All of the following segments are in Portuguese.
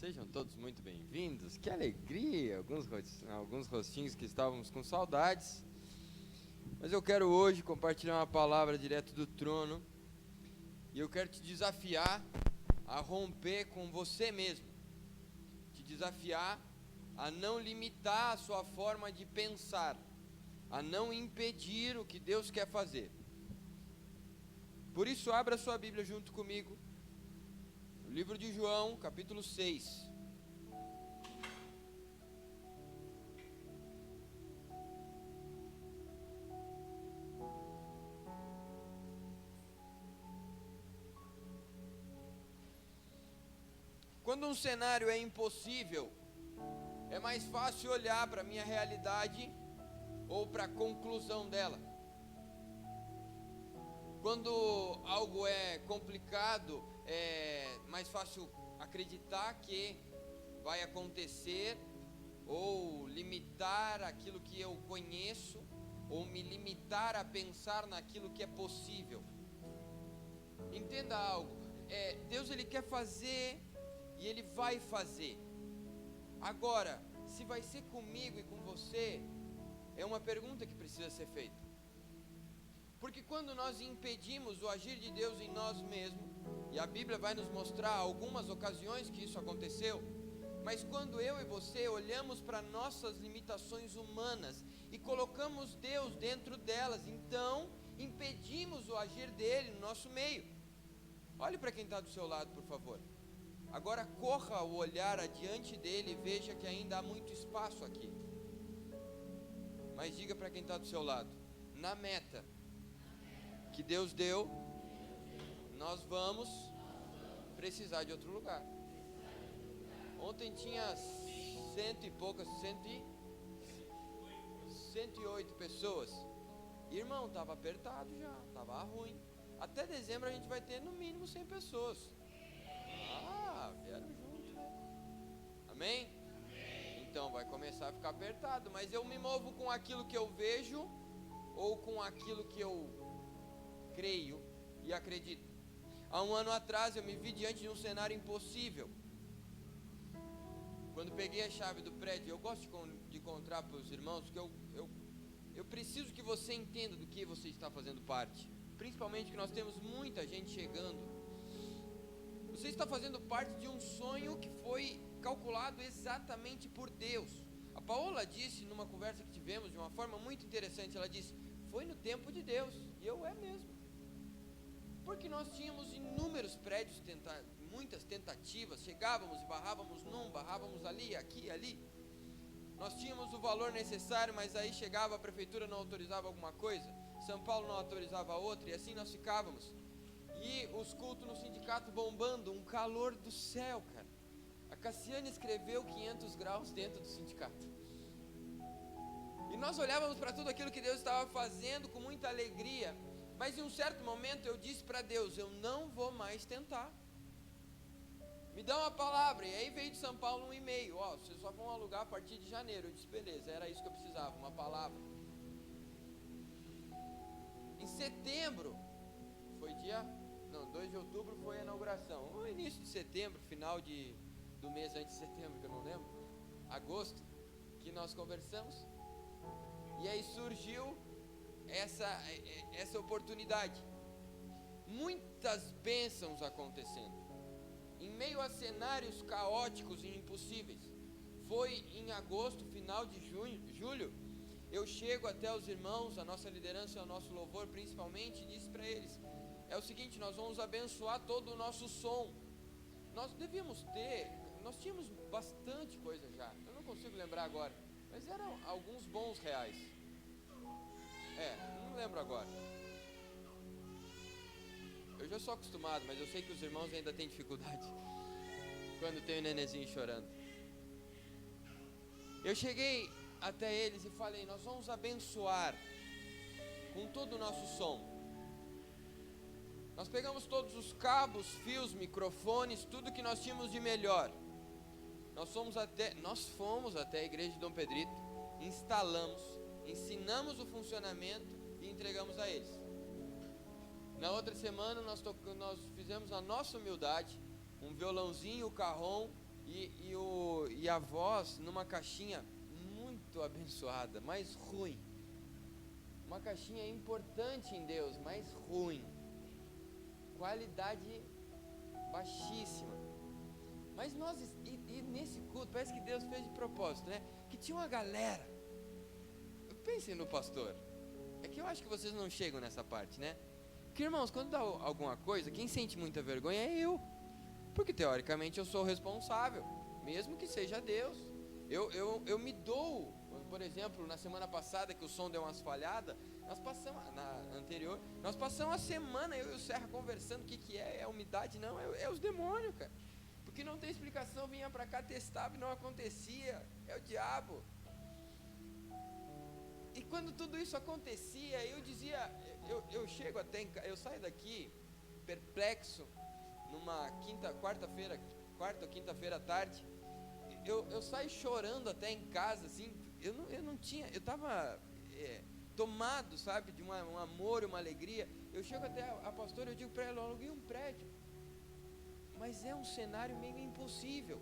Sejam todos muito bem-vindos. Que alegria! Alguns rostinhos que estávamos com saudades. Mas eu quero hoje compartilhar uma palavra direto do trono. E eu quero te desafiar a romper com você mesmo. Te desafiar a não limitar a sua forma de pensar. A não impedir o que Deus quer fazer. Por isso, abra sua Bíblia junto comigo. O livro de João, capítulo 6. Quando um cenário é impossível, é mais fácil olhar para a minha realidade ou para a conclusão dela. Quando algo é complicado, é mais fácil acreditar que vai acontecer ou limitar aquilo que eu conheço ou me limitar a pensar naquilo que é possível. Entenda algo, Deus ele quer fazer e ele vai fazer. Agora, se vai ser comigo e com você, é uma pergunta que precisa ser feita. Porque quando nós impedimos o agir de Deus em nós mesmos, e a Bíblia vai nos mostrar algumas ocasiões que isso aconteceu, mas quando eu e você olhamos para nossas limitações humanas e colocamos Deus dentro delas, então impedimos o agir dele no nosso meio. Olhe para quem está do seu lado, por favor. Agora corra o olhar adiante dele e veja que ainda há muito espaço aqui. Mas diga para quem está do seu lado: na meta que Deus deu, nós vamos precisar de outro lugar. Ontem tinha 108 pessoas. Irmão, estava apertado já, estava ruim. Até dezembro a gente vai ter no mínimo 100 pessoas. Vieram junto, né? Amém? Então vai começar a ficar apertado. Mas eu me movo com aquilo que eu vejo ou com aquilo que eu creio e acredito. Há um ano atrás eu me vi diante de um cenário impossível. Quando peguei a chave do prédio, eu gosto de contar para os irmãos, porque eu preciso que você entenda do que você está fazendo parte. Principalmente que nós temos muita gente chegando. Você está fazendo parte de um sonho que foi calculado exatamente por Deus. A Paola disse numa conversa que tivemos de uma forma muito interessante, ela disse: foi no tempo de Deus. E eu mesmo. Porque nós tínhamos inúmeros prédios, muitas tentativas, chegávamos e barrávamos barrávamos ali, aqui, ali. Nós tínhamos o valor necessário, mas aí chegava, a prefeitura não autorizava alguma coisa, São Paulo não autorizava outra, e assim nós ficávamos. E os cultos no sindicato bombando, um calor do céu, cara. A Cassiane escreveu 500 graus dentro do sindicato. E nós olhávamos para tudo aquilo que Deus estava fazendo com muita alegria. Mas em um certo momento eu disse para Deus: eu não vou mais tentar. Me dá uma palavra. E aí veio de São Paulo um e-mail: vocês só vão alugar a partir de janeiro. Eu disse: beleza, era isso que eu precisava, uma palavra. Em setembro, 2 de outubro foi a inauguração. No início de setembro, final do mês antes de setembro, que eu não lembro, agosto, que nós conversamos. E aí surgiu essa oportunidade. Muitas bênçãos acontecendo em meio a cenários caóticos e impossíveis. Foi em agosto, final de julho, eu chego até os irmãos, a nossa liderança e o nosso louvor principalmente, e disse para eles: é o seguinte, nós vamos abençoar todo o nosso som. Nós tínhamos bastante coisa já, eu não consigo lembrar agora, mas eram alguns bons reais. Não lembro agora. Eu já sou acostumado, mas eu sei que os irmãos ainda têm dificuldade quando tem o nenenzinho chorando. Eu cheguei até eles e falei: nós vamos abençoar com todo o nosso som. Nós pegamos todos os cabos, fios, microfones, tudo que nós tínhamos de melhor. Nós fomos até a igreja de Dom Pedrito, instalamos, ensinamos o funcionamento e entregamos a eles. Na outra semana nós fizemos a nossa humildade, um violãozinho, o carrom e a voz numa caixinha muito abençoada, mas ruim. Uma caixinha importante em Deus, mas ruim. Qualidade baixíssima. Mas e nesse culto, parece que Deus fez de propósito, né? Que tinha uma galera. Pensem no pastor. É que eu acho que vocês não chegam nessa parte, né? Porque, irmãos, quando dá alguma coisa, quem sente muita vergonha é eu. Porque, teoricamente, eu sou o responsável, mesmo que seja Deus. Eu me dou. Por exemplo, na semana passada, que o som deu umas falhadas, nós passamos a semana, eu e o Serra conversando, o que é umidade? Não, é os demônios, cara. Porque não tem explicação, vinha pra cá, testava e não acontecia, é o diabo. E quando tudo isso acontecia, eu dizia, eu chego até, eu saio daqui, perplexo, numa quarta ou quinta-feira à tarde, eu saio chorando até em casa, assim, eu estava tomado, sabe, de um amor, uma alegria. Eu chego até a pastora, eu digo para ela, eu aluguei um prédio, mas é um cenário meio impossível.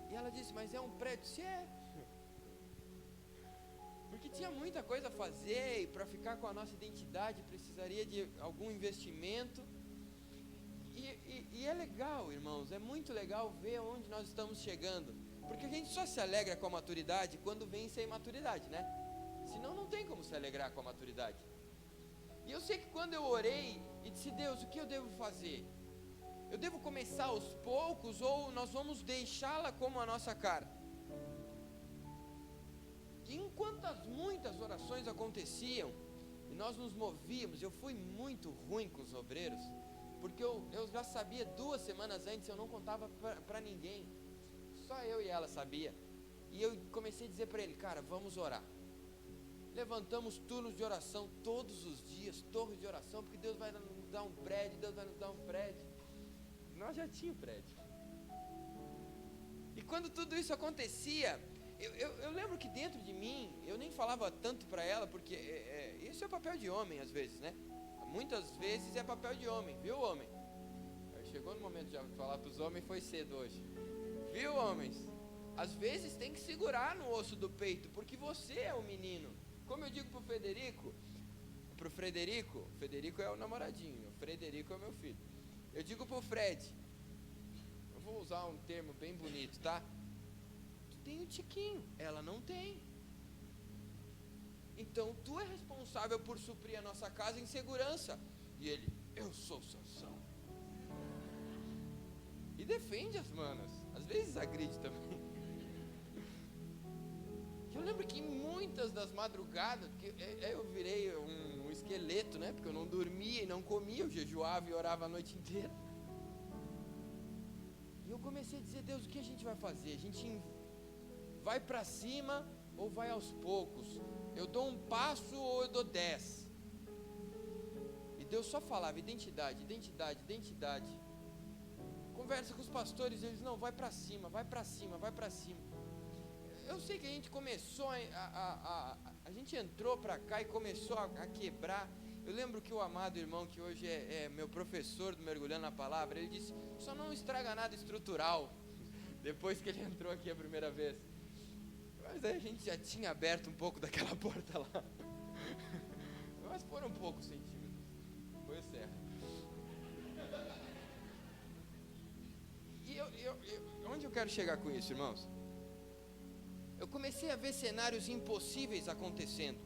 E ela disse, mas é um prédio? Se é, porque tinha muita coisa a fazer, e para ficar com a nossa identidade precisaria de algum investimento. E é legal, irmãos, é muito legal ver onde nós estamos chegando, porque a gente só se alegra com a maturidade quando vence a imaturidade, né? Senão não tem como se alegrar com a maturidade. E eu sei que quando eu orei e disse, Deus, o que eu devo fazer? Eu devo começar aos poucos ou nós vamos deixá-la como a nossa cara? E enquanto muitas orações aconteciam e nós nos movíamos, eu fui muito ruim com os obreiros, porque eu já sabia 2 semanas antes, eu não contava para ninguém, só eu e ela sabia. E eu comecei a dizer para ele, cara, vamos orar. Levantamos turnos de oração todos os dias, torres de oração, porque Deus vai nos dar um prédio, Deus vai nos dar um prédio. Nós já tínhamos prédio. E quando tudo isso acontecia, eu lembro que dentro de mim, eu nem falava tanto para ela, porque isso é papel de homem às vezes, né? Muitas vezes é papel de homem, viu, homem? Chegou no momento de falar para os homens, foi cedo hoje. Viu, homens? Às vezes tem que segurar no osso do peito, porque você é o menino. Como eu digo pro Frederico, o Frederico é o namoradinho, o Frederico é o meu filho. Eu digo pro Fred, eu vou usar um termo bem bonito, tá? Tu tem um tiquinho, ela não tem. Então tu é responsável por suprir a nossa casa em segurança. E ele, eu sou Sansão. E defende as manas, às vezes agride também. Eu lembro que em muitas das madrugadas, que eu virei um esqueleto, né? Porque eu não dormia e não comia, eu jejuava e orava a noite inteira. E eu comecei a dizer, Deus, o que a gente vai fazer? A gente vai para cima ou vai aos poucos? Eu dou um passo ou eu dou 10? E Deus só falava, identidade, identidade, identidade. Conversa com os pastores, eles, não, vai para cima, vai para cima, vai para cima. Eu sei que a gente começou, a gente entrou para cá e começou a quebrar. Eu lembro que o amado irmão, que hoje é meu professor do Mergulhando na Palavra, ele disse, só não estraga nada estrutural, depois que ele entrou aqui a primeira vez. Mas aí a gente já tinha aberto um pouco daquela porta lá. Mas foram poucos centímetros. Foi o Serra. E onde eu quero chegar com isso, irmãos? Eu comecei a ver cenários impossíveis acontecendo.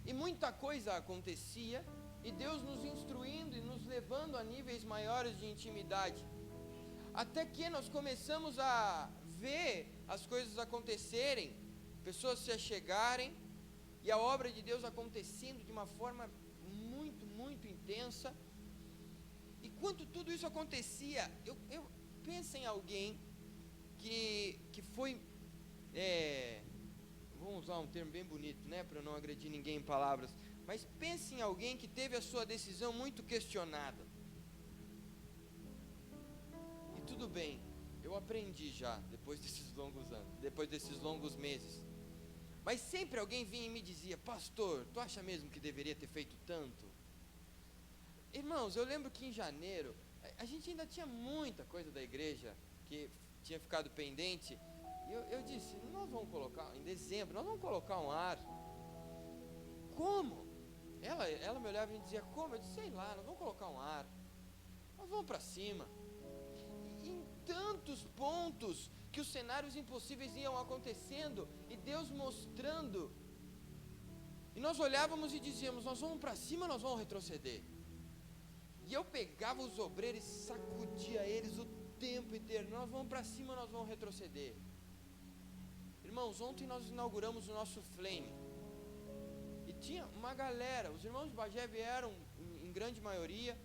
E muita coisa acontecia, e Deus nos instruindo e nos levando a níveis maiores de intimidade. Até que nós começamos a ver as coisas acontecerem, pessoas se achegarem, e a obra de Deus acontecendo de uma forma muito, muito intensa. E quando tudo isso acontecia, eu penso em alguém que foi, vamos usar um termo bem bonito, né, para não agredir ninguém em palavras, mas pense em alguém que teve a sua decisão muito questionada. E tudo bem, eu aprendi já, depois desses longos anos, depois desses longos meses. Mas sempre alguém vinha e me dizia, pastor, tu acha mesmo que deveria ter feito tanto? Irmãos, eu lembro que em janeiro, A gente ainda tinha muita coisa da igreja que tinha ficado pendente. E eu disse, nós vamos colocar, em dezembro, nós vamos colocar um ar. Como? Ela me olhava e dizia, como? Eu disse, sei lá, nós vamos colocar um ar. Nós vamos para cima. E em tantos pontos que os cenários impossíveis iam acontecendo e Deus mostrando. E nós olhávamos e dizíamos, nós vamos para cima, nós vamos retroceder. E eu pegava os obreiros e sacudia eles o tempo inteiro. Nós vamos para cima, nós vamos retroceder. Irmãos, ontem nós inauguramos o nosso Flame. E tinha uma galera, os irmãos de Bagé vieram em grande maioria,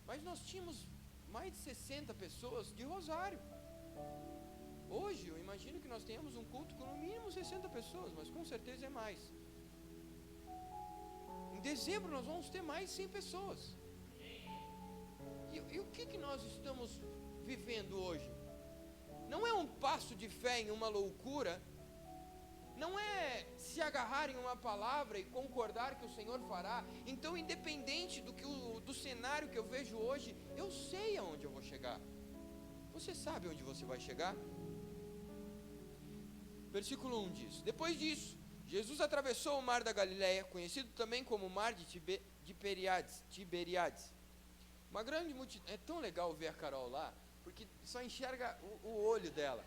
mas nós tínhamos mais de 60 pessoas de Rosário. Hoje eu imagino que nós tenhamos um culto com no mínimo 60 pessoas, mas com certeza é mais. Em dezembro nós vamos ter mais de 100 pessoas. E o que nós estamos vivendo hoje? Não é um passo de fé em uma loucura, não é se agarrar em uma palavra e concordar que o Senhor fará. Então, independente do cenário que eu vejo hoje, eu sei aonde eu vou chegar. Você sabe onde você vai chegar? Versículo 1 diz, depois disso, Jesus atravessou o mar da Galileia, conhecido também como mar de Tiberíades. Uma grande multidão, é tão legal ver a Carol lá, porque só enxerga o olho dela.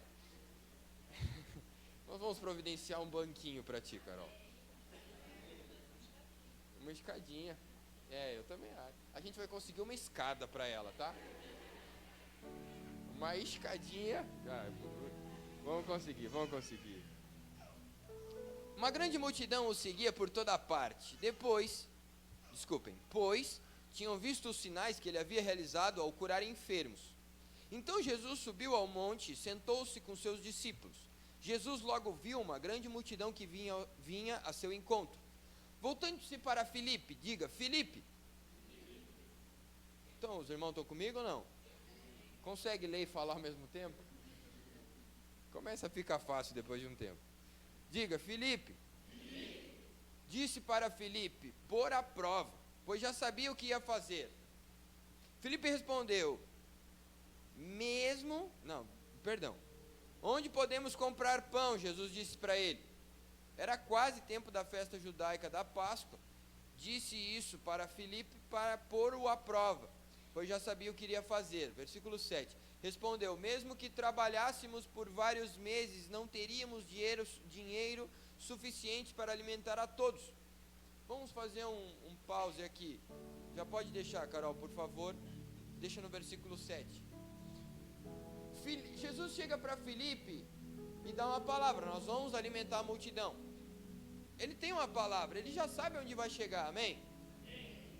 Nós vamos providenciar um banquinho para ti, Carol. Uma escadinha. Eu também acho. A gente vai conseguir uma escada para ela, tá? Uma escadinha. Vamos conseguir. Uma grande multidão o seguia por toda parte. Pois tinham visto os sinais que ele havia realizado ao curar enfermos. Então Jesus subiu ao monte e sentou-se com seus discípulos. Jesus logo viu uma grande multidão que vinha a seu encontro. Voltando-se para Filipe, diga, Filipe. Então, os irmãos estão comigo ou não? Consegue ler e falar ao mesmo tempo? Começa a ficar fácil depois de um tempo. Diga, Filipe. Disse para Filipe, pôr à prova, pois já sabia o que ia fazer. Filipe respondeu, onde podemos comprar pão? Jesus disse para ele. Era quase tempo da festa judaica da Páscoa. Disse isso para Filipe para pôr-o à prova, pois já sabia o que iria fazer. Versículo 7. Respondeu, mesmo que trabalhássemos por vários meses, não teríamos dinheiro suficiente para alimentar a todos. Vamos fazer um pause aqui. Já pode deixar, Carol, por favor. Deixa no versículo 7. Jesus chega para Filipe e dá uma palavra, nós vamos alimentar a multidão. Ele tem uma palavra, ele já sabe onde vai chegar, amém?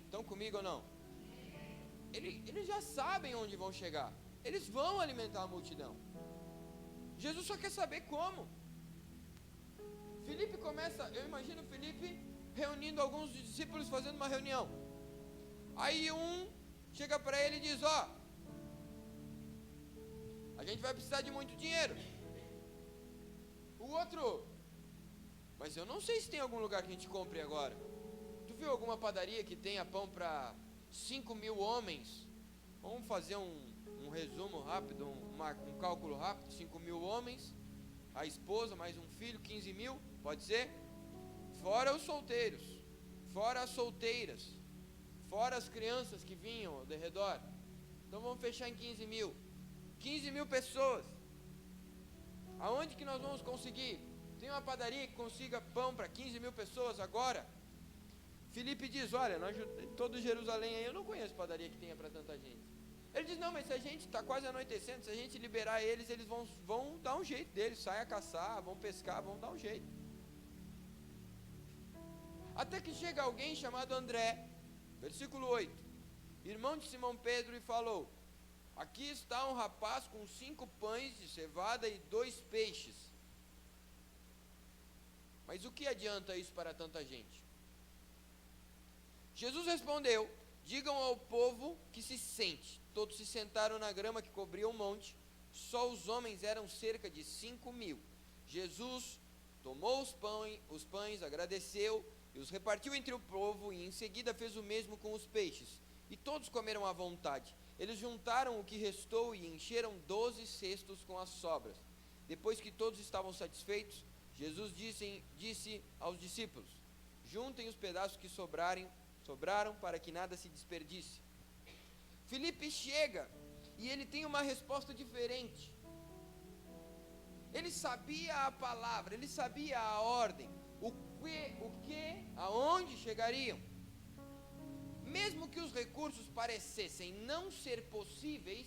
Estão comigo ou não? Eles já sabem onde vão chegar, eles vão alimentar a multidão. Jesus só quer saber como. Filipe começa, eu imagino Filipe reunindo alguns discípulos, fazendo uma reunião. Aí um chega para ele e diz, a gente vai precisar de muito dinheiro. O outro, mas eu não sei se tem algum lugar que a gente compre agora. Tu viu alguma padaria que tenha pão para 5.000 homens? Vamos fazer um resumo rápido, um cálculo rápido. 5.000 homens, a esposa, mais um filho, 15.000, pode ser? Fora os solteiros, fora as solteiras, fora as crianças que vinham ao redor. Então vamos fechar em 15.000. 15.000 pessoas. Aonde que nós vamos conseguir? Tem uma padaria que consiga pão para 15.000 pessoas agora? Filipe diz, olha, todo Jerusalém aí eu não conheço padaria que tenha para tanta gente. Ele diz, não, mas se a gente está quase anoitecendo, se a gente liberar eles vão dar um jeito deles, saem a caçar, vão pescar, vão dar um jeito. Até que chega alguém chamado André, versículo 8, irmão de Simão Pedro, e falou, aqui está um rapaz com 5 pães de cevada e 2 peixes. Mas o que adianta isso para tanta gente? Jesus respondeu, digam ao povo que se sente. Todos se sentaram na grama que cobria o monte. Só os homens eram cerca de 5.000. Jesus tomou os pães, agradeceu e os repartiu entre o povo, e em seguida fez o mesmo com os peixes. E todos comeram à vontade. Eles juntaram o que restou e encheram 12 cestos com as sobras. Depois que todos estavam satisfeitos, Jesus disse aos discípulos: juntem os pedaços que sobraram para que nada se desperdice. Filipe chega e ele tem uma resposta diferente. Ele sabia a palavra, ele sabia a ordem, aonde chegariam. Mesmo que os recursos parecessem não ser possíveis,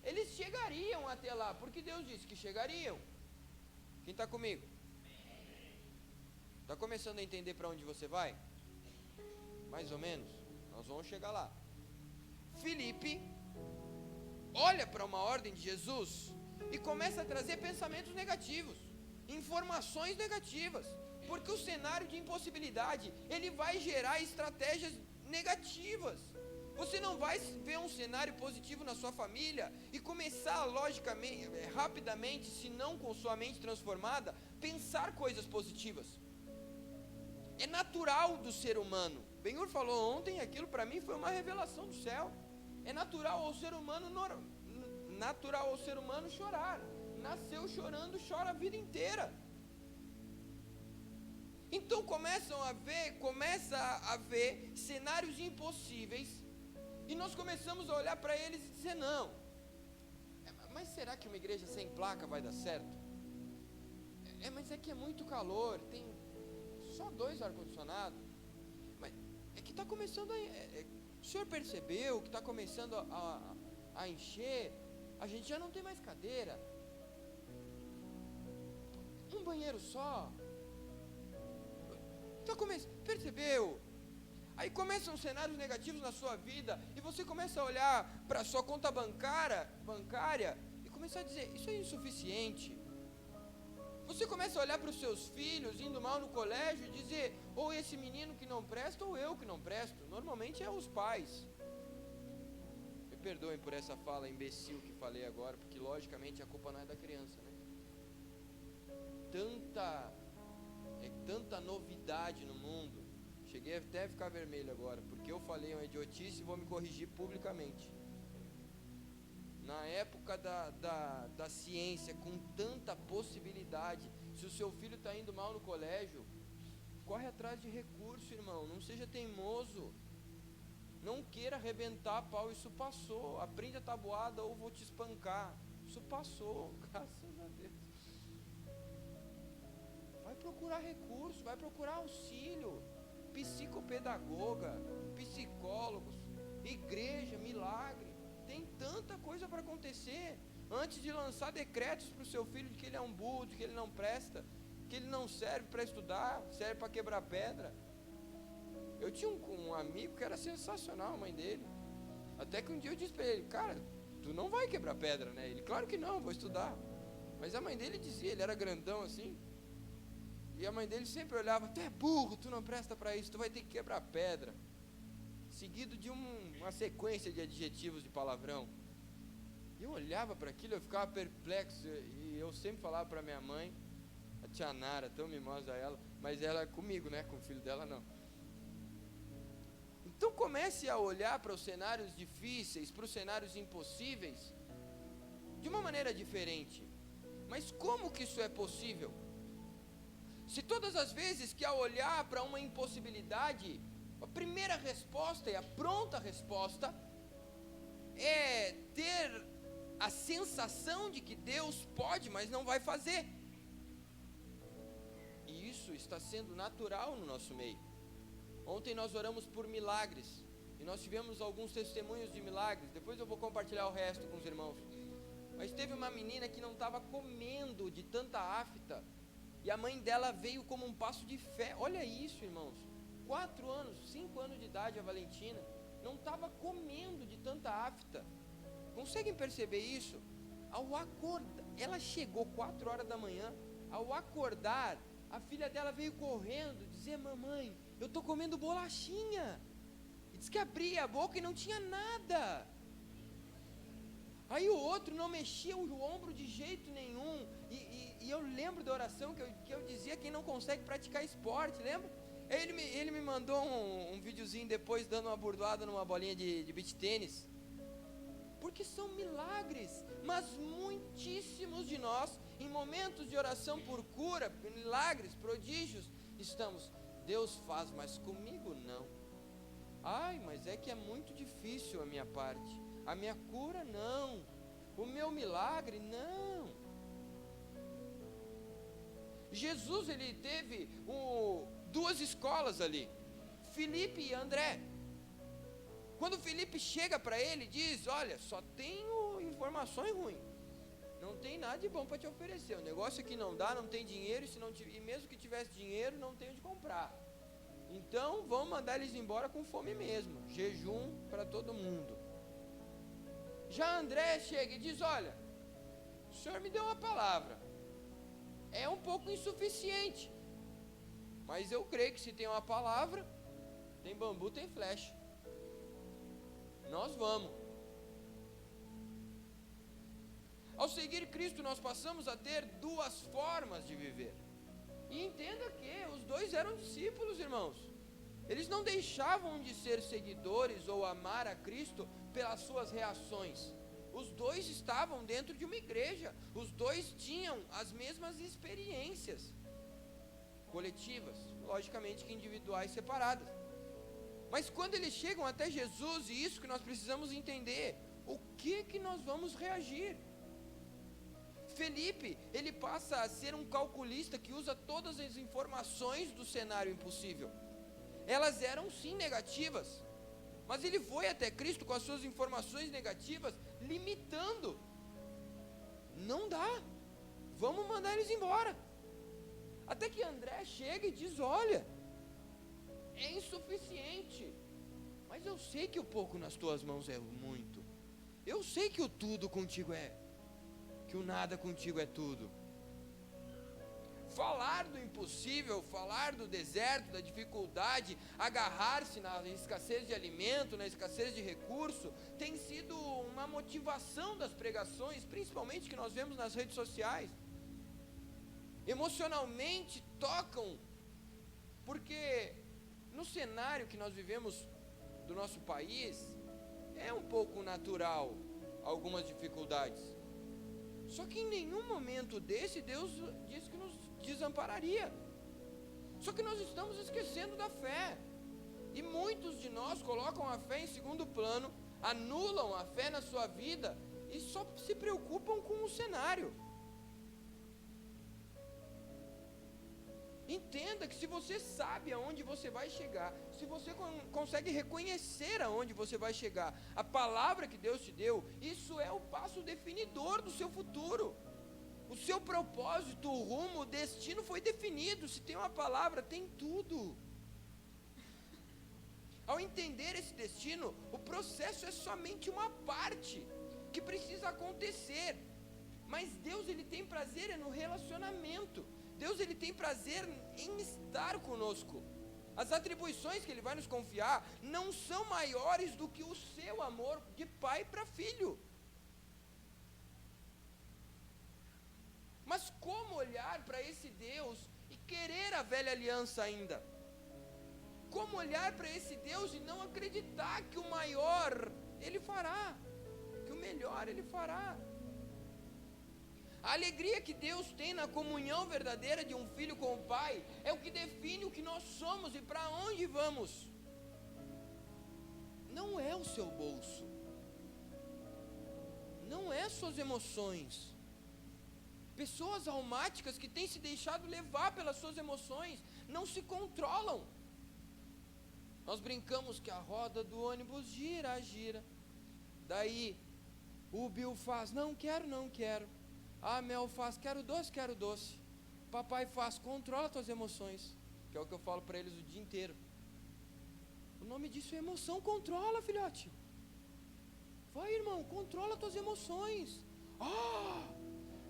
eles chegariam até lá, porque Deus disse que chegariam. Quem está comigo? Está começando a entender para onde você vai? Mais ou menos, nós vamos chegar lá. Filipe olha para uma ordem de Jesus e começa a trazer pensamentos negativos, informações negativas, porque o cenário de impossibilidade, ele vai gerar estratégias negativas. Você não vai ver um cenário positivo na sua família e começar logicamente, rapidamente, se não com sua mente transformada, pensar coisas positivas. É natural do ser humano. Benhur falou ontem, aquilo para mim foi uma revelação do céu. É natural ao ser humano chorar. Nasceu chorando, chora a vida inteira. Então começa a ver cenários impossíveis, e nós começamos a olhar para eles e dizer: não, mas será que uma igreja sem placa vai dar certo? Mas é que é muito calor, tem só 2 ar-condicionados. Mas é que está começando o senhor percebeu que está começando a encher? A gente já não tem mais cadeira. Um banheiro só. Então percebeu? Aí começam cenários negativos na sua vida, e você começa a olhar para a sua conta bancária e começar a dizer: isso é insuficiente. Você começa a olhar para os seus filhos indo mal no colégio e dizer: ou esse menino que não presta, ou eu que não presto. Normalmente é os pais. Me perdoem por essa fala imbecil que falei agora, porque logicamente a culpa não é da criança, né? Tanta novidade no mundo. Cheguei até a ficar vermelho agora, porque eu falei uma idiotice e vou me corrigir publicamente. Na época da ciência, com tanta possibilidade, se o seu filho está indo mal no colégio, corre atrás de recurso, irmão. Não seja teimoso. Não queira arrebentar a pau. Isso passou. Aprende a tabuada ou vou te espancar. Isso passou, graças a Deus. Vai procurar recurso, vai procurar auxílio. Psicopedagoga, psicólogos, igreja, milagre. Tem tanta coisa para acontecer antes de lançar decretos para o seu filho de que ele é um burro, de que ele não presta, que ele não serve para estudar, serve para quebrar pedra. Eu tinha um amigo que era sensacional, a mãe dele. Até que um dia eu disse para ele: cara, tu não vai quebrar pedra, né? Ele: claro que não, vou estudar. Mas a mãe dele dizia, ele era grandão assim, e a mãe dele sempre olhava: tu é burro, tu não presta para isso, tu vai ter que quebrar pedra. Seguido de uma sequência de adjetivos de palavrão. Eu olhava para aquilo, eu ficava perplexo, e eu sempre falava para minha mãe, a tia Nara, tão mimosa ela, mas ela comigo, né? Com o filho dela não. Então comece a olhar para os cenários difíceis, para os cenários impossíveis, de uma maneira diferente. Mas como que isso é possível? Se todas as vezes que ao olhar para uma impossibilidade, a primeira resposta e a pronta resposta é ter a sensação de que Deus pode, mas não vai fazer. E isso está sendo natural no nosso meio. Ontem nós oramos por milagres, e nós tivemos alguns testemunhos de milagres. Depois eu vou compartilhar o resto com os irmãos. Mas teve uma menina que não estava comendo de tanta afta, e a mãe dela veio como um passo de fé. Olha isso, irmãos. 4 anos, 5 anos de idade, a Valentina não estava comendo de tanta afta. Conseguem perceber isso? Ao acordar, ela chegou 4 horas da manhã. Ao acordar, a filha dela veio correndo dizer: mamãe, eu estou comendo bolachinha. E disse que abria a boca e não tinha nada. Aí o outro não mexia o ombro de jeito nenhum. E eu lembro da oração que eu dizia: quem não consegue praticar esporte, lembra? Ele me mandou um videozinho depois dando uma burdoada numa bolinha de beach tênis. Porque são milagres, mas muitíssimos de nós, em momentos de oração por cura, milagres, prodígios, estamos, Deus faz, mas comigo não. Ai, mas é que é muito difícil a minha parte. A minha cura não. O meu milagre não. Jesus, ele teve duas escolas ali, Filipe e André. Quando Filipe chega para ele e diz, olha, só tenho informações ruins, não tem nada de bom para te oferecer, o negócio aqui não dá, não tem dinheiro, e mesmo que tivesse dinheiro, não tenho de comprar. Então vamos mandar eles embora com fome mesmo, jejum para todo mundo. Já André chega e diz, olha, o senhor me deu uma palavra, é um pouco insuficiente, mas eu creio que se tem uma palavra, tem bambu, tem flecha. Nós vamos. Ao seguir Cristo, nós passamos a ter duas formas de viver. E entenda que os dois eram discípulos, irmãos. Eles não deixavam de ser seguidores ou amar a Cristo pelas suas reações. Os dois estavam dentro de uma igreja. Os dois tinham as mesmas experiências coletivas, logicamente que individuais separadas. Mas quando eles chegam até Jesus, e isso que nós precisamos entender, o que nós vamos reagir? Felipe, ele passa a ser um calculista que usa todas as informações do cenário impossível. Elas eram sim negativas, mas ele foi até Cristo com as suas informações negativas, limitando. Não dá, vamos mandar eles embora. Até que André chega e diz, olha, é insuficiente, mas eu sei que o pouco nas tuas mãos é muito. Eu sei que o tudo contigo que o nada contigo é tudo. Falar do impossível, falar do deserto, da dificuldade, agarrar-se na escassez de alimento, na escassez de recurso, tem sido uma motivação das pregações, principalmente que nós vemos nas redes sociais. Emocionalmente tocam, porque no cenário que nós vivemos do nosso país, é um pouco natural algumas dificuldades. Só que em nenhum momento desse, Deus disse que nos desampararia. Só que nós estamos esquecendo da fé. E muitos de nós colocam a fé em segundo plano, anulam a fé na sua vida e só se preocupam com o cenário. Entenda que se você sabe aonde você vai chegar, se você consegue reconhecer aonde você vai chegar, a palavra que Deus te deu, isso é o passo definidor do seu futuro. O seu propósito, o rumo, o destino foi definido. Se tem uma palavra, tem tudo. Ao entender esse destino, o processo é somente uma parte que precisa acontecer. Mas Deus, ele tem prazer no relacionamento. Deus, ele tem prazer em estar conosco. As atribuições que ele vai nos confiar não são maiores do que o seu amor de pai para filho. Mas como olhar para esse Deus e querer a velha aliança ainda? Como olhar para esse Deus e não acreditar que o maior ele fará, que o melhor ele fará? A alegria que Deus tem na comunhão verdadeira de um filho com o pai é o que define o que nós somos e para onde vamos. Não é o seu bolso, não é suas emoções. Pessoas almáticas que têm se deixado levar pelas suas emoções não se controlam. Nós brincamos que a roda do ônibus gira, gira. Daí o Bill faz, não quero. A Mel faz, quero doce. Papai faz, controla tuas emoções. Que é o que eu falo para eles o dia inteiro. O nome disso é emoção, controla, filhote. Vai, irmão, controla tuas emoções.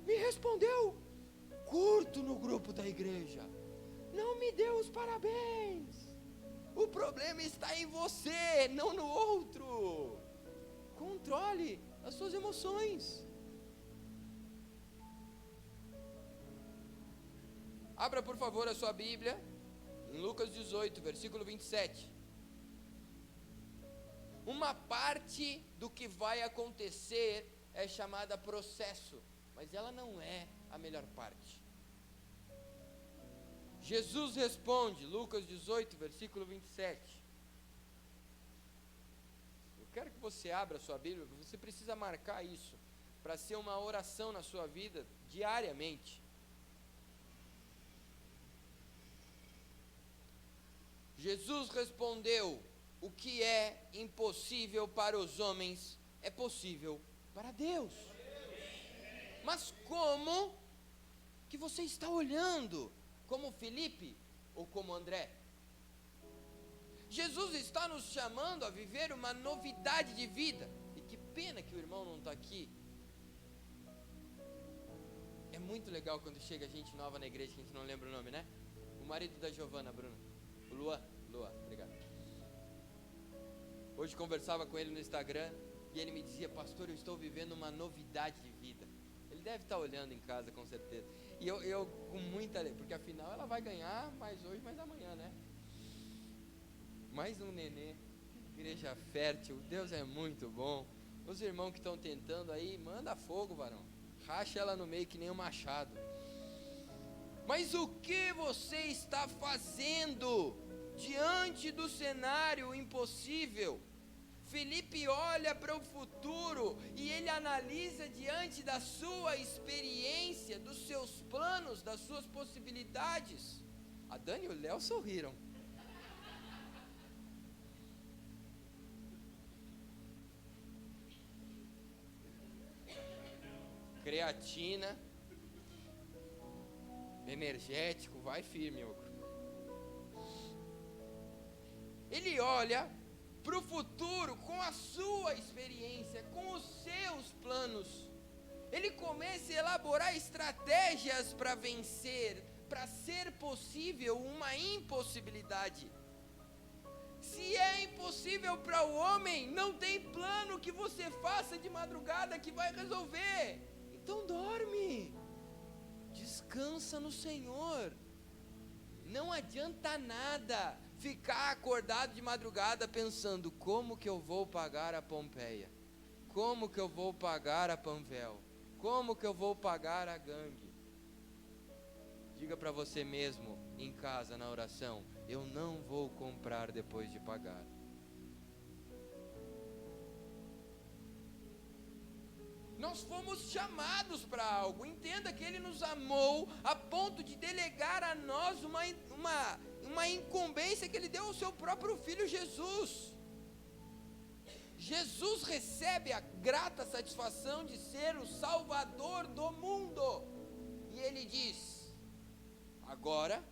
Me respondeu curto no grupo da igreja. Não me deu os parabéns. O problema está em você, não no outro. Controle as suas emoções. Abra por favor a sua Bíblia em Lucas 18, versículo 27. Uma parte do que vai acontecer é chamada processo, mas ela não é a melhor parte. Jesus responde, Lucas 18, versículo 27. Eu quero que você abra a sua Bíblia, você precisa marcar isso, para ser uma oração na sua vida, diariamente. Jesus respondeu, o que é impossível para os homens, é possível para Deus. Mas como que você está olhando? Como Felipe ou como André? Jesus está nos chamando a viver uma novidade de vida. E que pena que o irmão não está aqui. É muito legal quando chega gente nova na igreja que a gente não lembra o nome, né? O marido da Giovana, Bruno. O Luan, obrigado. Hoje conversava com ele no Instagram e ele me dizia, pastor, eu estou vivendo uma novidade de vida. Ele deve estar olhando em casa, com certeza. E eu com muita alegria, porque afinal ela vai ganhar mais hoje, mais amanhã, né? Mais um nenê. Igreja fértil, Deus é muito bom. Os irmãos que estão tentando aí, manda fogo, varão. Racha ela no meio que nem um machado. Mas o que você está fazendo diante do cenário impossível? Felipe olha para o futuro e ele analisa diante da sua experiência, dos seus planos, das suas possibilidades. A Dani e o Léo sorriram. Creatina, energético, vai firme, ogro. Ele olha para o futuro com a sua experiência, com os seus planos. Ele começa a elaborar estratégias para vencer, para ser possível uma impossibilidade. Se é impossível para o homem, não tem plano que você faça de madrugada que vai resolver. Então dorme, descansa no Senhor. Não adianta nada ficar acordado de madrugada pensando, como que eu vou pagar a Pompeia? Como que eu vou pagar a Panvel? Como que eu vou pagar a gangue? Diga para você mesmo, em casa, na oração, eu não vou comprar depois de pagar. Nós fomos chamados para algo. Entenda que Ele nos amou a ponto de delegar a nós uma incumbência que Ele deu ao seu próprio Filho Jesus. Jesus recebe a grata satisfação de ser o Salvador do mundo. E Ele diz, agora,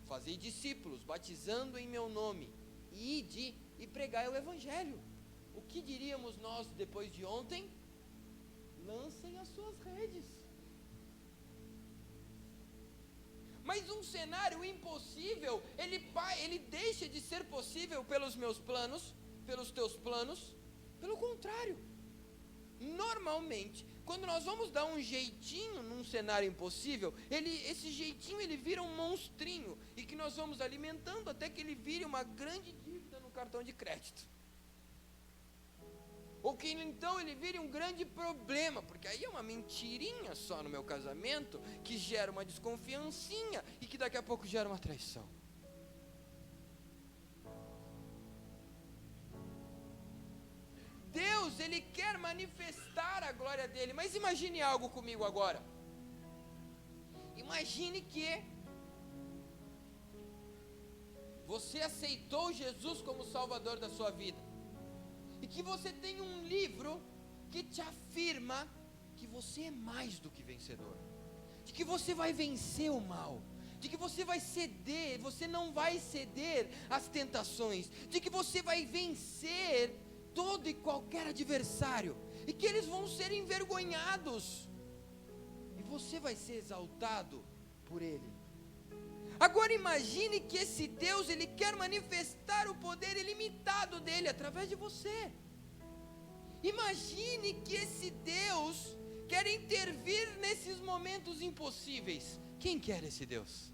fazei discípulos, batizando em meu nome, e ide e pregai o Evangelho. O que diríamos nós depois de ontem? Lancem as suas redes. Mas um cenário impossível, ele deixa de ser possível pelos meus planos, pelos teus planos. Pelo contrário, normalmente, quando nós vamos dar um jeitinho num cenário impossível, esse jeitinho ele vira um monstrinho, e que nós vamos alimentando até que ele vire uma grande dívida no cartão de crédito. Ou que então ele vire um grande problema, porque aí é uma mentirinha só no meu casamento, que gera uma desconfiancinha, e que daqui a pouco gera uma traição. Deus, Ele quer manifestar a glória dEle, mas imagine algo comigo agora. Imagine que você aceitou Jesus como Salvador da sua vida, e que você tem um livro que te afirma que você é mais do que vencedor, de que você vai vencer o mal, de que você vai ceder, você não vai ceder às tentações, de que você vai vencer todo e qualquer adversário, e que eles vão ser envergonhados, e você vai ser exaltado por Ele. Agora imagine que esse Deus, Ele quer manifestar o poder ilimitado dEle através de você. Imagine que esse Deus quer intervir nesses momentos impossíveis. Quem quer esse Deus?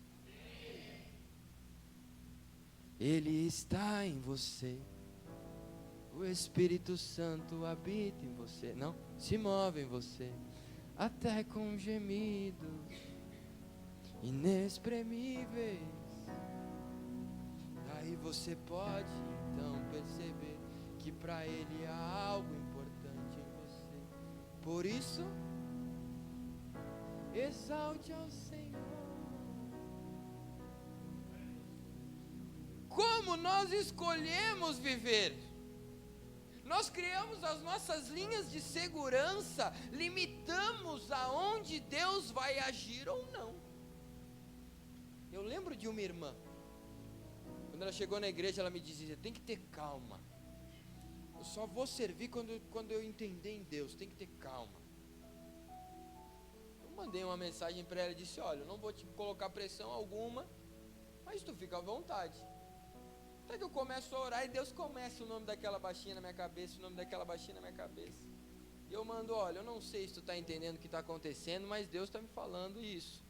Ele está em você. O Espírito Santo habita em você. Não, se move em você. Até com gemidos inexprimíveis. Daí você pode então perceber que para Ele há algo importante em você. Por isso, exalte ao Senhor. Como nós escolhemos viver? Nós criamos as nossas linhas de segurança, limitamos aonde Deus vai agir ou não. Eu lembro de uma irmã, quando ela chegou na igreja, ela me dizia: tem que ter calma. Eu só vou servir quando eu entender em Deus, tem que ter calma. Eu mandei uma mensagem para ela e disse: olha, eu não vou te colocar pressão alguma, mas tu fica à vontade. Até que eu começo a orar e Deus começa o nome daquela baixinha na minha cabeça, o nome daquela baixinha na minha cabeça. E eu mando: olha, eu não sei se tu está entendendo o que está acontecendo, mas Deus está me falando isso.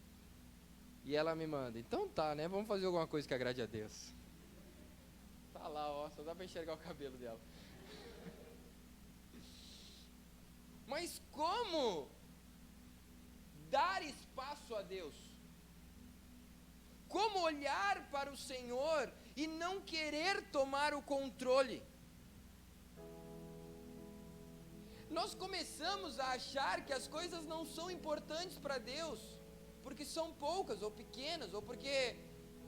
E ela me manda: então tá, né? Vamos fazer alguma coisa que agrade a Deus. Tá lá, ó, só dá para enxergar o cabelo dela. Mas como dar espaço a Deus? Como olhar para o Senhor e não querer tomar o controle? Nós começamos a achar que as coisas não são importantes para Deus, porque são poucas ou pequenas, ou porque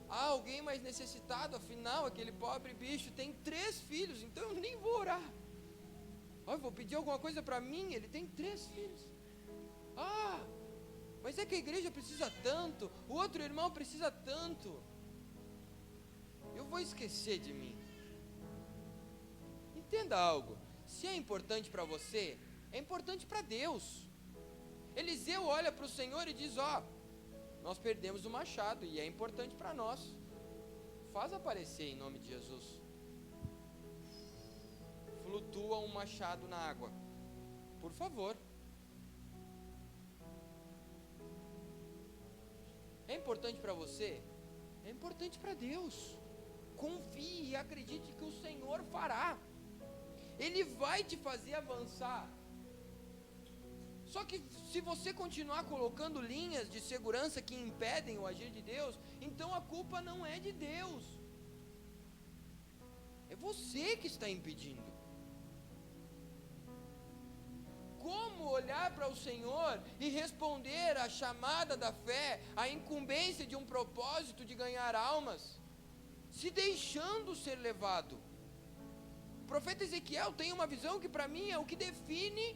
há alguém mais necessitado. Afinal, aquele pobre bicho tem 3 filhos, então eu nem vou orar. Eu vou pedir alguma coisa para mim, ele tem 3 filhos. Mas é que a igreja precisa tanto, o outro irmão precisa tanto. Eu vou esquecer de mim. Entenda algo: se é importante para você, é importante para Deus. Eliseu olha para o Senhor e diz: nós perdemos o machado e é importante para nós. Faz aparecer em nome de Jesus. Flutua um machado na água, por favor. É importante para você? É importante para Deus. Confie e acredite que o Senhor fará. Ele vai te fazer avançar. Só que se você continuar colocando linhas de segurança que impedem o agir de Deus, então a culpa não é de Deus. É você que está impedindo. Como olhar para o Senhor e responder à chamada da fé, à incumbência de um propósito de ganhar almas, se deixando ser levado? O profeta Ezequiel tem uma visão que para mim é o que define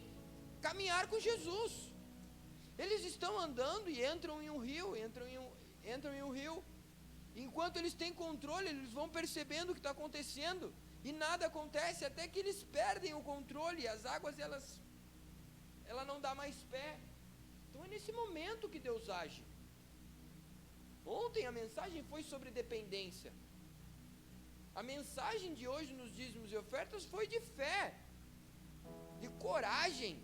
caminhar com Jesus. Eles estão andando e entram em um rio, enquanto eles têm controle, eles vão percebendo o que está acontecendo, e nada acontece até que eles perdem o controle, e as águas ela não dá mais pé. Então é nesse momento que Deus age. Ontem a mensagem foi sobre dependência. A mensagem de hoje nos dízimos e ofertas foi de fé, de coragem,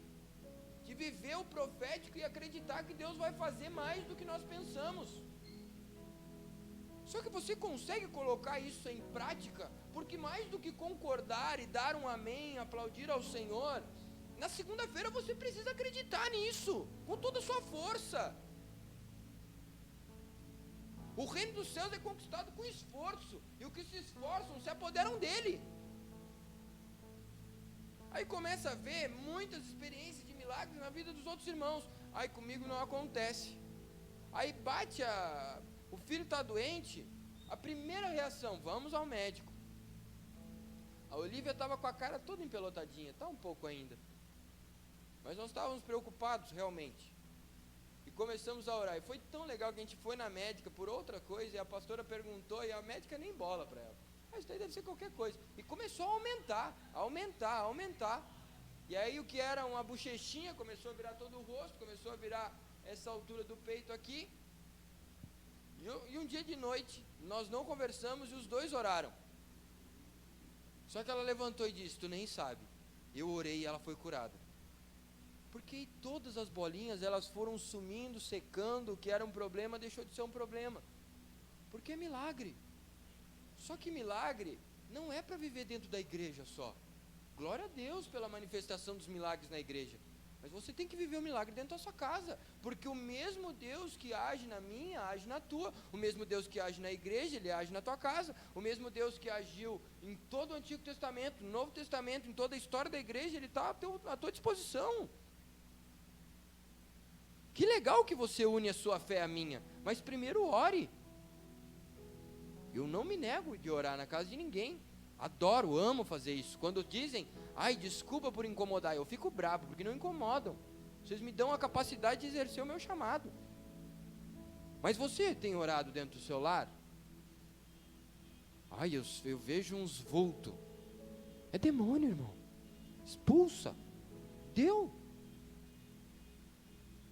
de viver o profético e acreditar que Deus vai fazer mais do que nós pensamos. Só que você consegue colocar isso em prática, porque mais do que concordar e dar um amém, aplaudir ao Senhor, na segunda-feira você precisa acreditar nisso, com toda a sua força. O reino dos céus é conquistado com esforço, e os que se esforçam se apoderam dele. Aí começa a ver muitas experiências de milagres na vida dos outros irmãos. Aí comigo não acontece. Aí o filho está doente, a primeira reação: vamos ao médico. A Olivia estava com a cara toda empelotadinha, está um pouco ainda, mas nós estávamos preocupados realmente. E começamos a orar, e foi tão legal que a gente foi na médica por outra coisa, e a pastora perguntou, e a médica nem bola para ela. Isso daí deve ser qualquer coisa. E começou a aumentar. E aí o que era uma bochechinha começou a virar todo o rosto, começou a virar essa altura do peito aqui. E um dia de noite, nós não conversamos e os dois oraram. Só que ela levantou e disse: tu nem sabe, eu orei e ela foi curada. Porque todas as bolinhas, elas foram sumindo, secando, o que era um problema deixou de ser um problema. Porque é milagre. Só que milagre não é para viver dentro da igreja só. Glória a Deus pela manifestação dos milagres na igreja. Mas você tem que viver o milagre dentro da sua casa, porque o mesmo Deus que age na minha, age na tua. O mesmo Deus que age na igreja, Ele age na tua casa. O mesmo Deus que agiu em todo o Antigo Testamento, no Novo Testamento, em toda a história da igreja, Ele está à tua disposição. Que legal que você une a sua fé à minha, mas primeiro ore. Eu não me nego de orar na casa de ninguém. Adoro, amo fazer isso. Quando dizem, ai, desculpa por incomodar, eu fico bravo, porque não incomodam. Vocês me dão a capacidade de exercer o meu chamado. Mas você tem orado dentro do seu lar? Ai, eu vejo uns vultos. É demônio, irmão. Expulsa. Deu.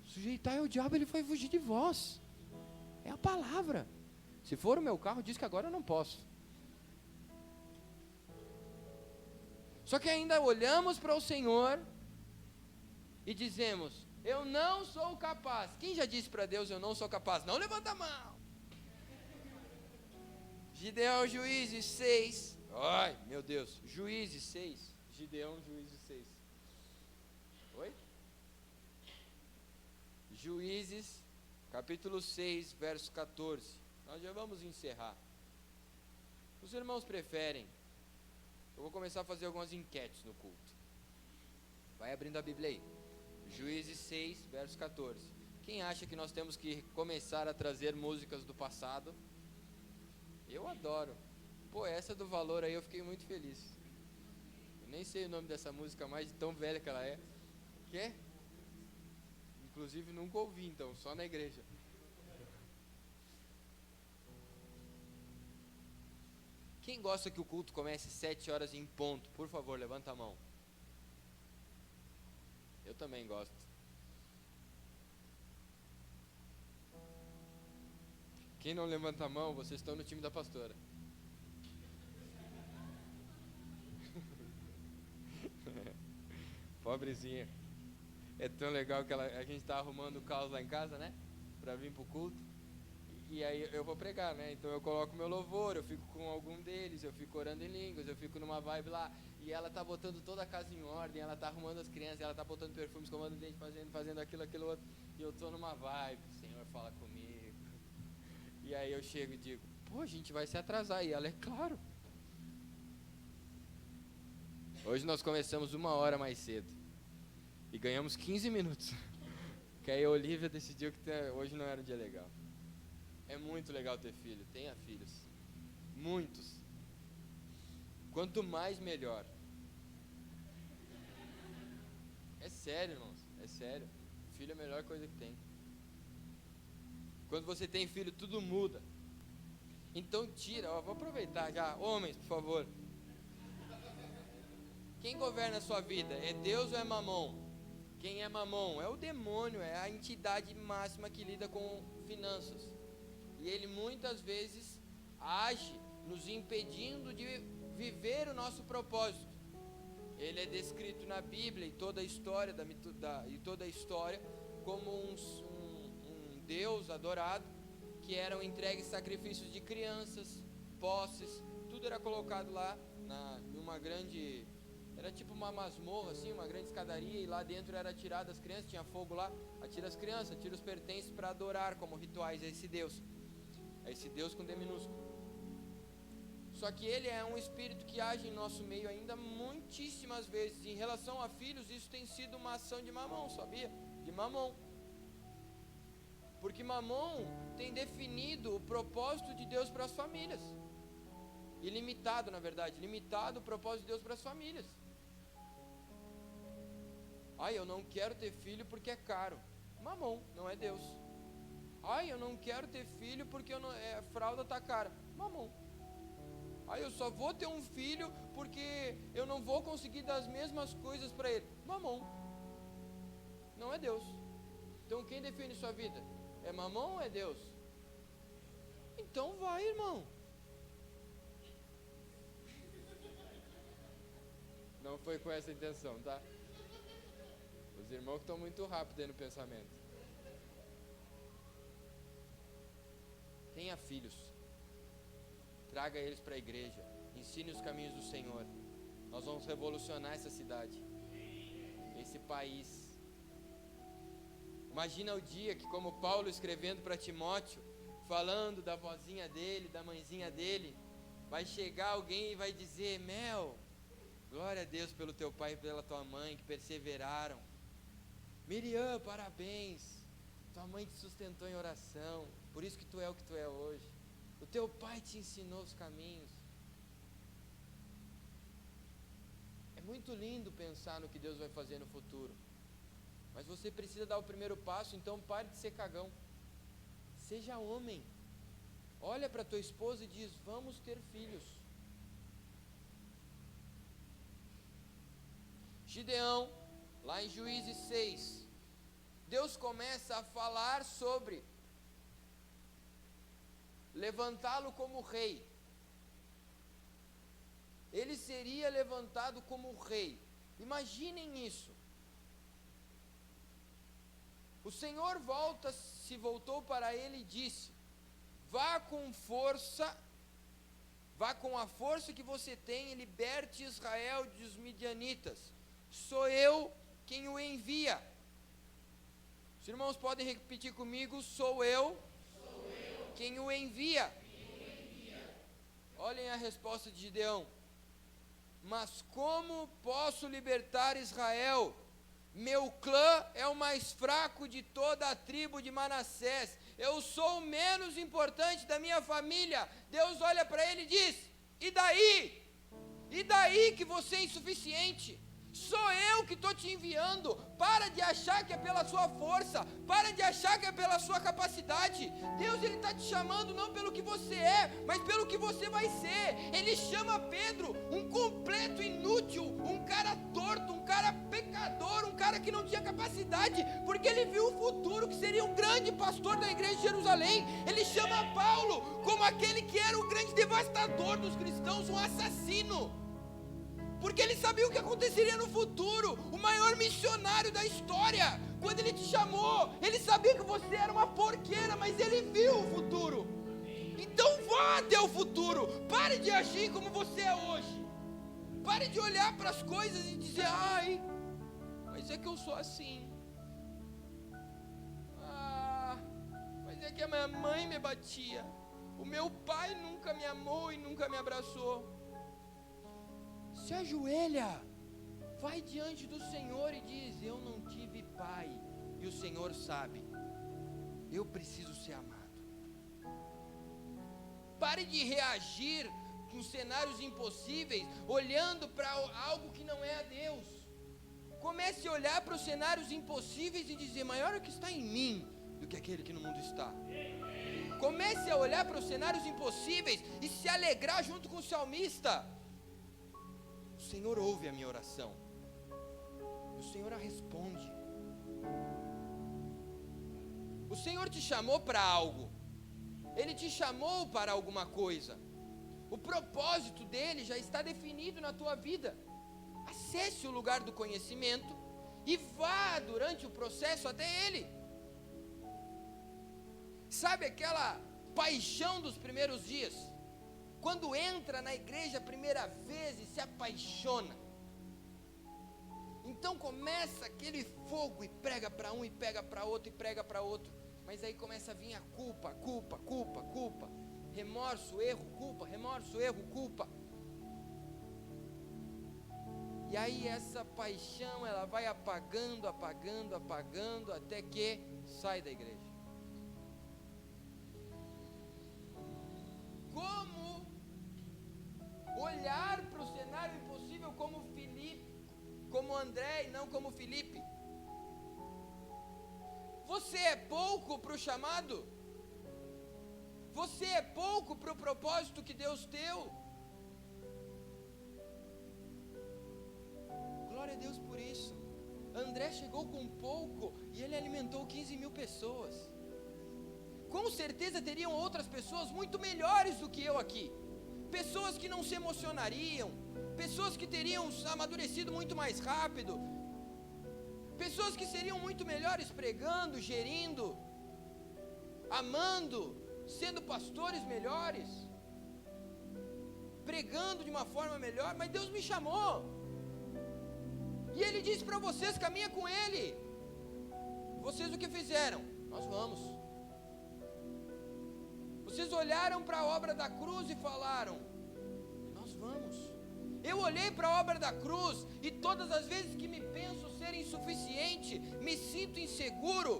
Sujeitar é o diabo, ele vai fugir de vós. É a palavra. Se for o meu carro, diz que agora eu não posso. Só que ainda olhamos para o Senhor e dizemos, eu não sou capaz. Quem já disse para Deus, eu não sou capaz? Não levanta a mão. Gideão, Juízes 6. Ai, meu Deus, Juízes 6. Gideão, Juízes 6. Oi? Juízes, capítulo 6, verso 14. Nós já vamos encerrar. Os irmãos preferem? Eu vou começar a fazer algumas enquetes no culto. Vai abrindo a Bíblia aí. Juízes 6, verso 14. Quem acha que nós temos que começar a trazer músicas do passado? Eu adoro. Pô, essa do Valor aí eu fiquei muito feliz. Eu nem sei o nome dessa música mais, de tão velha que ela é. Quê? Inclusive nunca ouvi, então, só na igreja. Quem gosta que o culto comece 7 horas em ponto? Por favor, levanta a mão. Eu também gosto. Quem não levanta a mão, vocês estão no time da pastora. Pobrezinha. É tão legal que a gente está arrumando o caos lá em casa, né? Para vir para o culto. E aí eu vou pregar, né? Então eu coloco meu louvor, eu fico com algum deles, eu fico orando em línguas, eu fico numa vibe lá. E ela tá botando toda a casa em ordem, ela tá arrumando as crianças, ela tá botando perfume, escovando o dente, fazendo aquilo outro. E eu tô numa vibe, o Senhor fala comigo. E aí eu chego e digo, pô, a gente vai se atrasar. E ela, é claro. Hoje nós começamos 1 hora mais cedo. E ganhamos 15 minutos. Que aí a Olivia decidiu que hoje não era um dia legal. É muito legal ter filho, tenha filhos. Muitos. Quanto mais, melhor. É sério, irmãos, é sério. Filho é a melhor coisa que tem. Quando você tem filho, tudo muda. Então tira, vou aproveitar já. Homens, por favor. Quem governa a sua vida? É Deus ou é Mamon? Quem é Mamon? É o demônio, é a entidade máxima que lida com finanças. E ele muitas vezes age nos impedindo de viver o nosso propósito. Ele é descrito na Bíblia e toda a história, como um Deus adorado, que eram entregues sacrifícios de crianças, posses, tudo era colocado lá numa grande... Era tipo uma masmorra, assim, uma grande escadaria, e lá dentro era tirado as crianças, tinha fogo lá, atira as crianças, atira os pertences para adorar como rituais a esse Deus. A esse Deus com D minúsculo. Só que ele é um espírito que age em nosso meio ainda muitíssimas vezes. Em relação a filhos, isso tem sido uma ação de Mamon, sabia? De Mamon. Porque Mamon tem definido o propósito de Deus para as famílias. Ilimitado, na verdade, limitado o propósito de Deus para as famílias. Ai, eu não quero ter filho porque é caro. Mamon, não é Deus. Ai, eu não quero ter filho porque a fralda está cara. Mamon. Ai, eu só vou ter um filho porque eu não vou conseguir dar as mesmas coisas para ele. Mamon. Não é Deus. Então quem define sua vida? É Mamon ou é Deus? Então vai, irmão. Não foi com essa intenção, tá? Os irmãos que estão muito rápidos aí no pensamento. Tenha filhos. traga eles para a igreja, ensine os caminhos do Senhor. Nós vamos revolucionar essa cidade, esse país. Imagina o dia que, como Paulo escrevendo para Timóteo, falando da vozinha dele, da mãezinha dele, vai chegar alguém e vai dizer: Mel, glória a Deus pelo teu pai e pela tua mãe que perseveraram. Miriam, parabéns, tua mãe te sustentou em oração, por isso que tu é o que tu é hoje. O teu pai te ensinou os caminhos. É muito lindo pensar no que Deus vai fazer no futuro, mas você precisa dar o primeiro passo. Então pare de ser cagão, seja homem. Olha para tua esposa e diz: vamos ter filhos. Gideão, lá em Juízes 6, Deus começa a falar sobre levantá-lo como rei. Ele seria levantado como rei. Imaginem isso. O Senhor se voltou para ele e disse: vá com força, vá com a força que você tem e liberte Israel dos midianitas. Sou eu quem o envia. Os irmãos podem repetir comigo: sou eu quem o envia. Olhem a resposta de Gideão: mas como posso libertar Israel? Meu clã é o mais fraco de toda a tribo de Manassés. Eu sou o menos importante da minha família. Deus olha para ele e diz: e daí? E daí que você é insuficiente? Sou eu que estou te enviando. Para de achar que é pela sua força, para de achar que é pela sua capacidade. Deus, Ele está te chamando não pelo que você é, mas pelo que você vai ser. Ele chama Pedro, um completo inútil, um cara torto, um cara pecador, um cara que não tinha capacidade, porque ele viu o futuro, que seria um grande pastor da igreja de Jerusalém. Ele chama Paulo como aquele que era o grande devastador dos cristãos, um assassino, porque ele sabia o que aconteceria no futuro, o maior missionário da história. Quando ele te chamou, ele sabia que você era uma porqueira, mas ele viu o futuro. Então vá até o futuro, pare de agir como você é hoje. Pare de olhar para as coisas e dizer: ai, mas é que eu sou assim. Mas é que a minha mãe me batia, o meu pai nunca me amou e nunca me abraçou. Se ajoelha, vai diante do Senhor e diz: eu não tive pai, e o Senhor sabe, eu preciso ser amado. Pare de reagir com cenários impossíveis, olhando para algo que não é a Deus. Comece a olhar para os cenários impossíveis e dizer: maior é o que está em mim do que aquele que no mundo está. Comece a olhar para os cenários impossíveis e se alegrar junto com o salmista. O Senhor ouve a minha oração, o Senhor a responde. O Senhor te chamou para algo, Ele te chamou para alguma coisa. O propósito dele já está definido na tua vida. Acesse o lugar do conhecimento e vá durante o processo até Ele. Sabe aquela paixão dos primeiros dias? Quando entra na igreja a primeira vez e se apaixona. Então começa aquele fogo e prega para um e pega para outro e prega para outro. Mas aí começa a vir a culpa. Remorso, erro, culpa, remorso, erro, culpa. E aí essa paixão ela vai apagando até que sai da igreja. Como olhar para o cenário impossível como Filipe, como André e não como Filipe? Você é pouco para o chamado? Você é pouco para o propósito que Deus deu? Glória a Deus por isso. André chegou com pouco e ele alimentou 15.000 pessoas. Com certeza teriam outras pessoas muito melhores do que eu aqui. Pessoas que não se emocionariam, pessoas que teriam amadurecido muito mais rápido, pessoas que seriam muito melhores pregando, gerindo, amando, sendo pastores melhores. pregando de uma forma melhor, mas Deus me chamou. E Ele disse para vocês, caminha com Ele. Vocês o que fizeram? Nós vamos. Vocês olharam para a obra da cruz e falaram, nós vamos. Eu olhei para a obra da cruz e todas as vezes que me penso ser insuficiente, me sinto inseguro,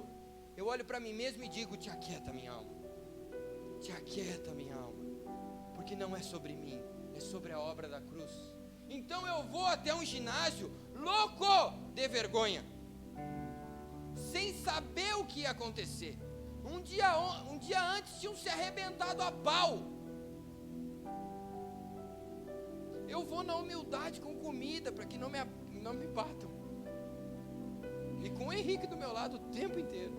eu olho para mim mesmo e digo, te aquieta minha alma. Te aquieta minha alma. Porque não é sobre mim, é sobre a obra da cruz. Então eu vou até um ginásio louco de vergonha, sem saber o que ia acontecer. Um dia antes tinham se arrebentado a pau. Eu vou na humildade com comida, para que não me batam. E com o Henrique do meu lado o tempo inteiro.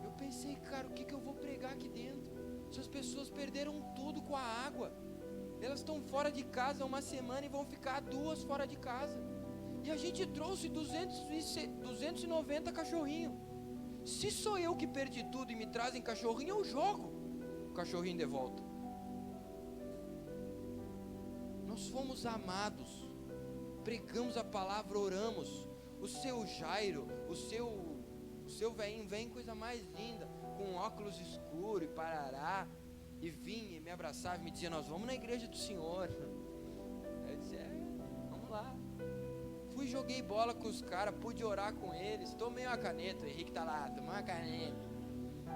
Eu pensei, cara, o que eu vou pregar aqui dentro? Essas pessoas perderam tudo com a água. Elas estão fora de casa uma semana e vão ficar 2 fora de casa. E a gente trouxe 290 cachorrinhos. Se sou eu que perdi tudo e me trazem cachorrinho, eu jogo o cachorrinho de volta. Nós fomos amados, pregamos a palavra, oramos. O seu Jairo, o seu velhinho vem, coisa mais linda, com óculos escuros e parará, e vinha e me abraçava e me dizia, nós vamos na igreja do Senhor. Eu disse, vamos lá. Fui, joguei bola com os caras, pude orar com eles, tomei uma caneta, o Henrique tá lá, tomou uma caneta.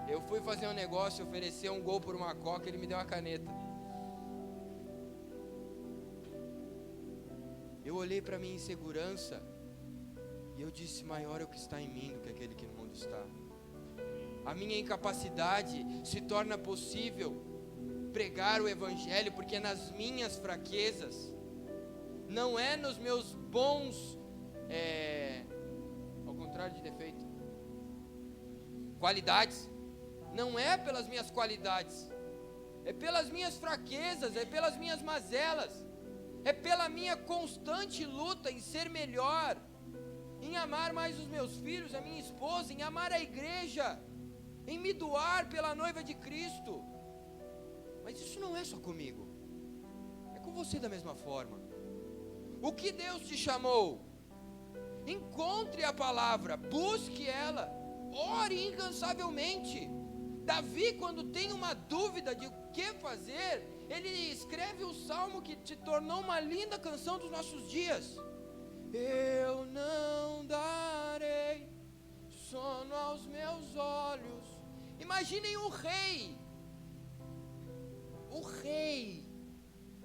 Eu fui fazer um negócio, oferecer um gol por uma coca, ele me deu uma caneta. Eu olhei para minha insegurança e eu disse, maior é o que está em mim do que aquele que no mundo está. A minha incapacidade se torna possível pregar o evangelho, porque é nas minhas fraquezas, não é nos meus bons, ao contrário de defeito, qualidades, não é pelas minhas qualidades, é pelas minhas fraquezas, é pelas minhas mazelas, é pela minha constante luta em ser melhor, em amar mais os meus filhos, a minha esposa, em amar a igreja, em me doar pela noiva de Cristo. Mas isso não é só comigo, é com você da mesma forma. O que Deus te chamou? Encontre a palavra, busque ela, ore incansavelmente. Davi, quando tem uma dúvida de o que fazer, ele escreve o salmo que se tornou uma linda canção dos nossos dias. Eu não darei sono aos meus olhos. Imaginem o rei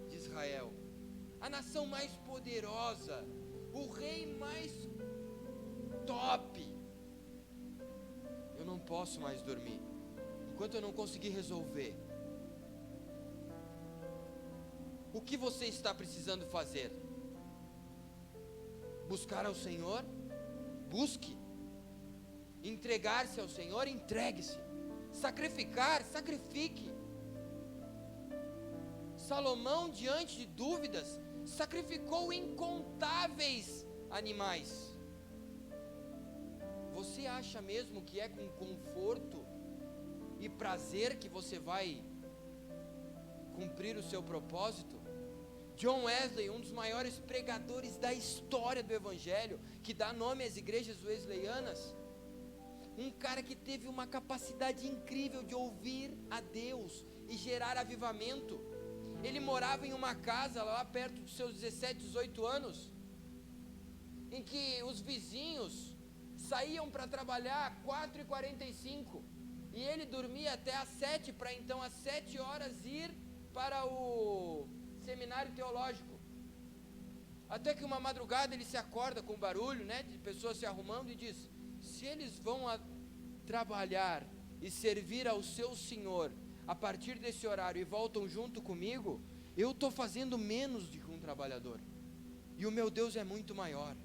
de Israel, a nação mais poderosa, o rei mais top. Eu não posso mais dormir enquanto eu não conseguir resolver. O que você está precisando fazer? Buscar ao Senhor? Busque. Entregar-se ao Senhor? Entregue-se. Sacrificar? Sacrifique. Salomão, diante de dúvidas, sacrificou incontáveis animais. Você acha mesmo que é com conforto e prazer que você vai cumprir o seu propósito? John Wesley, um dos maiores pregadores da história do Evangelho, que dá nome às igrejas wesleyanas, um cara que teve uma capacidade incrível de ouvir a Deus e gerar avivamento. Ele morava em uma casa lá perto dos seus 17, 18 anos, em que os vizinhos saíam para trabalhar às 4h45 e ele dormia até às 7, para então às 7 horas ir para o seminário teológico. Até que uma madrugada ele se acorda com barulho, de pessoas se arrumando, e diz: se eles vão trabalhar e servir ao seu Senhor a partir desse horário e voltam junto comigo, eu estou fazendo menos do que um trabalhador, e o meu Deus é muito maior.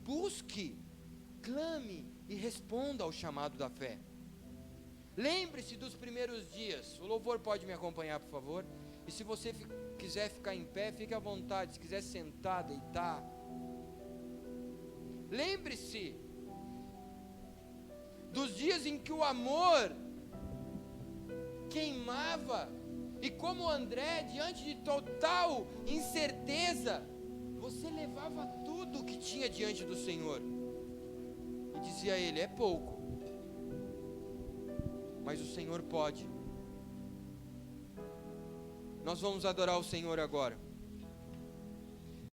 Busque, clame e responda ao chamado da fé. Lembre-se dos primeiros dias. O louvor pode me acompanhar, por favor? E se você quiser ficar em pé, fique à vontade. Se quiser sentar, deitar. Lembre-se dos dias em que o amor queimava. E como André, diante de total incerteza, você levava tudo que tinha diante do Senhor e dizia a Ele: é pouco, mas o Senhor pode. Nós vamos adorar o Senhor agora.